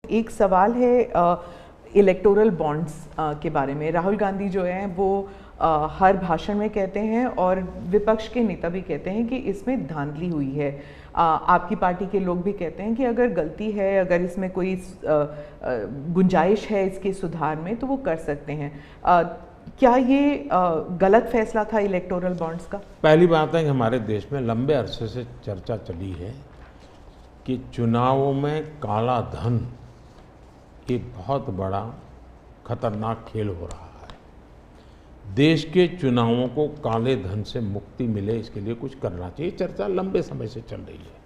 एक सवाल है इलेक्टोरल बॉन्ड्स के बारे में। राहुल गांधी जो हैं वो हर भाषण में कहते हैं और विपक्ष के नेता भी कहते हैं कि इसमें धांधली हुई है। आपकी पार्टी के लोग भी कहते हैं कि अगर गलती है, अगर इसमें कोई गुंजाइश है इसके सुधार में तो वो कर सकते हैं। क्या ये गलत फैसला था इलेक्टोरल बॉन्ड्स का? पहली बात है कि हमारे देश में लंबे अरसे से चर्चा चली है कि चुनावों में काला धन एक बहुत बड़ा खतरनाक खेल हो रहा है। देश के चुनावों को काले धन से मुक्ति मिले, इसके लिए कुछ करना चाहिए। चर्चा लंबे समय से चल रही है।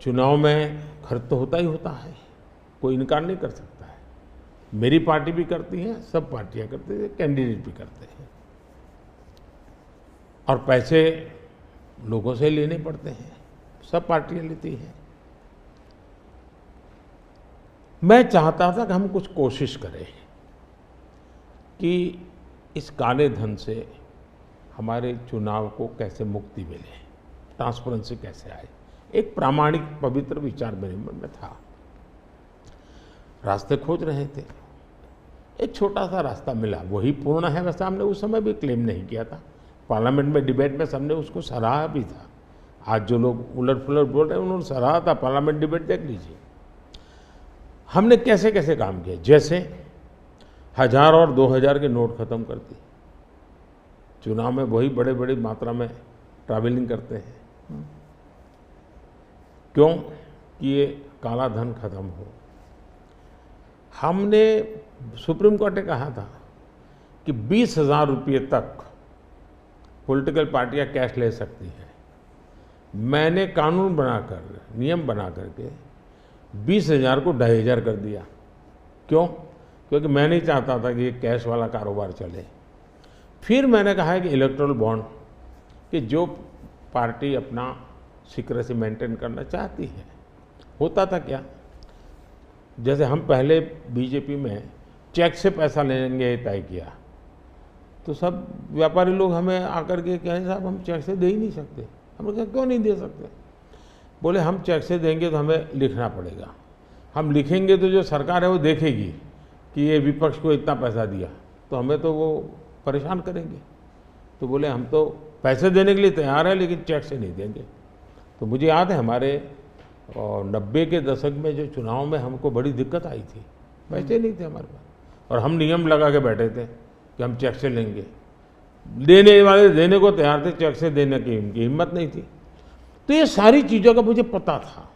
चुनाव में खर्च तो होता ही होता है, कोई इनकार नहीं कर सकता है। मेरी पार्टी भी करती है, सब पार्टियां करती है, कैंडिडेट भी करते हैं और पैसे लोगों से लेने पड़ते हैं, सब पार्टियां लेती हैं। मैं चाहता था कि हम कुछ कोशिश करें कि इस काले धन से हमारे चुनाव को कैसे मुक्ति मिले, ट्रांसपेरेंसी कैसे आए। एक प्रामाणिक पवित्र विचार मेरे मन में था। रास्ते खोज रहे थे, एक छोटा सा रास्ता मिला, वही पूर्ण है। वैसे हमने उस समय भी क्लेम नहीं किया था, पार्लियामेंट में डिबेट में सबने उसको सराहा भी था। आज जो लोग उलट पुलट बोल रहे हैं उन्होंने सराहा था, पार्लियामेंट डिबेट देख लीजिए। हमने कैसे कैसे काम किया, जैसे 1000 और 2000 के नोट खत्म कर दिए। चुनाव में वही बड़े बड़ी मात्रा में ट्रैवलिंग करते हैं, क्यों कि ये काला धन खत्म हो। हमने सुप्रीम कोर्ट ने कहा था कि 20,000 रुपये तक पॉलिटिकल पार्टियां कैश ले सकती हैं। मैंने कानून बनाकर, नियम बना करके 20,000 को 2,500 कर दिया। क्यों? क्योंकि मैं नहीं चाहता था कि ये कैश वाला कारोबार चले। फिर मैंने कहा है कि इलेक्टोरल बॉन्ड, कि जो पार्टी अपना सीक्रेसी मेंटेन करना चाहती है। होता था क्या, जैसे हम पहले बीजेपी में चेक से पैसा लेंगे तय किया, तो सब व्यापारी लोग हमें आकर के कहें साहब हम चेक से दे ही नहीं सकते। हमने कहा क्यों नहीं दे सकते? बोले हम चेक से देंगे तो हमें लिखना पड़ेगा, हम लिखेंगे तो जो सरकार है वो देखेगी कि ये विपक्ष को इतना पैसा दिया, तो हमें तो वो परेशान करेंगे। तो बोले हम तो पैसे देने के लिए तैयार है लेकिन चेक से नहीं देंगे। तो मुझे याद है हमारे 90 के दशक में जो चुनाव में हमको बड़ी दिक्कत आई थी, पैसे नहीं थे हमारे पास और हम नियम लगा के बैठे थे कि हम चेक से लेंगे। देने वाले देने को तैयार थे, चेक से देने की उनकी हिम्मत नहीं थी। तो ये सारी चीज़ों का मुझे पता था।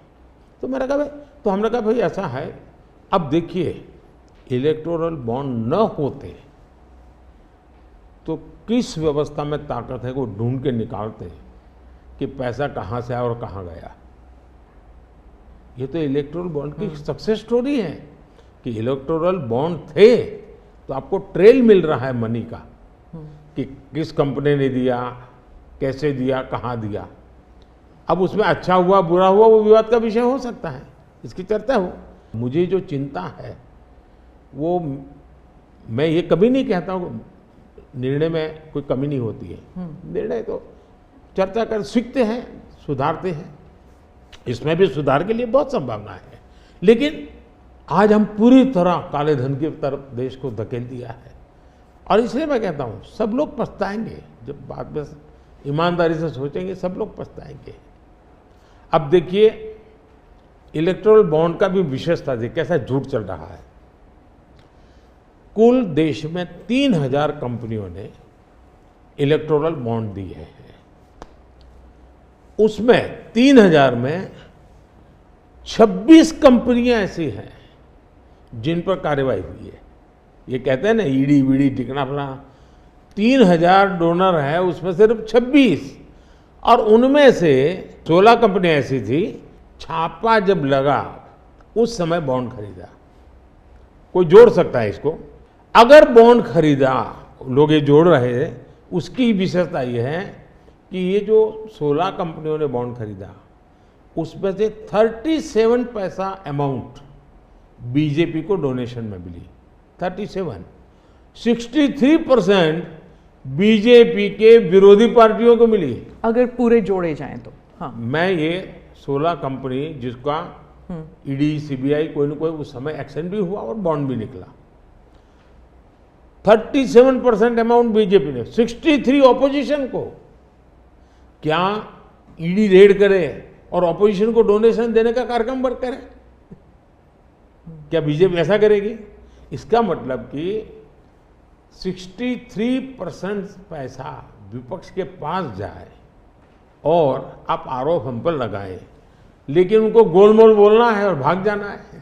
तो मैंने कहा भाई, तो हमने कहा भाई ऐसा है, अब देखिए इलेक्टोरल बॉन्ड न होते तो किस व्यवस्था में ताकत है वो ढूंढ के निकालते कि पैसा कहाँ से आया और कहाँ गया। ये तो इलेक्टोरल बॉन्ड की सक्सेस स्टोरी है कि इलेक्टोरल बॉन्ड थे तो आपको ट्रेल मिल रहा है मनी का, कि किस कंपनी ने दिया, कैसे दिया, कहाँ दिया। अब उसमें अच्छा हुआ बुरा हुआ वो विवाद का विषय हो सकता है, इसकी चर्चा हो। मुझे जो चिंता है वो, मैं ये कभी नहीं कहता हूँ निर्णय में कोई कमी नहीं होती है। निर्णय तो चर्चा कर सीखते हैं, सुधारते हैं, इसमें भी सुधार के लिए बहुत संभावना है। लेकिन आज हम पूरी तरह काले धन की तरफ देश को धकेल दिया है और इसलिए मैं कहता हूँ सब लोग पछताएंगे। जब बाद में ईमानदारी से सोचेंगे सब लोग पछताएंगे। अब देखिए इलेक्टोरल बॉन्ड का भी विशेषता थी, कैसा झूठ चल रहा है। कुल देश में 3000 कंपनियों ने इलेक्टोरल बॉन्ड दिए हैं। उसमें 3000 में 26 कंपनियां ऐसी हैं जिन पर कार्रवाई हुई है। ये कहते हैं ना ईडी वीडी टिकना फला, 3000 डोनर है उसमें सिर्फ 26, और उनमें से 16 कंपनियां ऐसी थी छापा जब लगा उस समय बॉन्ड खरीदा। कोई जोड़ सकता है इसको? अगर बॉन्ड खरीदा, लोग ये जोड़ रहे हैं, उसकी विशेषता ये है कि ये जो 16 कंपनियों ने बॉन्ड खरीदा उसमें से 37 पैसा अमाउंट बीजेपी को डोनेशन में मिली। 63% बीजेपी के विरोधी पार्टियों को मिली। अगर पूरे जोड़े जाएं तो। हाँ, मैं ये 16 कंपनी जिसका ईडी, सीबीआई कोई न कोई उस समय एक्शन भी हुआ और बॉन्ड भी निकला। 37% अमाउंट बीजेपी ने, 63 ऑपोजिशन को। क्या ईडी रेड करे और ऑपोजिशन को डोनेशन देने का कार्यक्रम वर्क करे? क्या बीजेपी ऐसा करेगी? इसका मतलब कि 63% पैसा विपक्ष के पास जाए और आप आरोप हम पर लगाएं, लेकिन उनको गोलमोल बोलना है और भाग जाना है।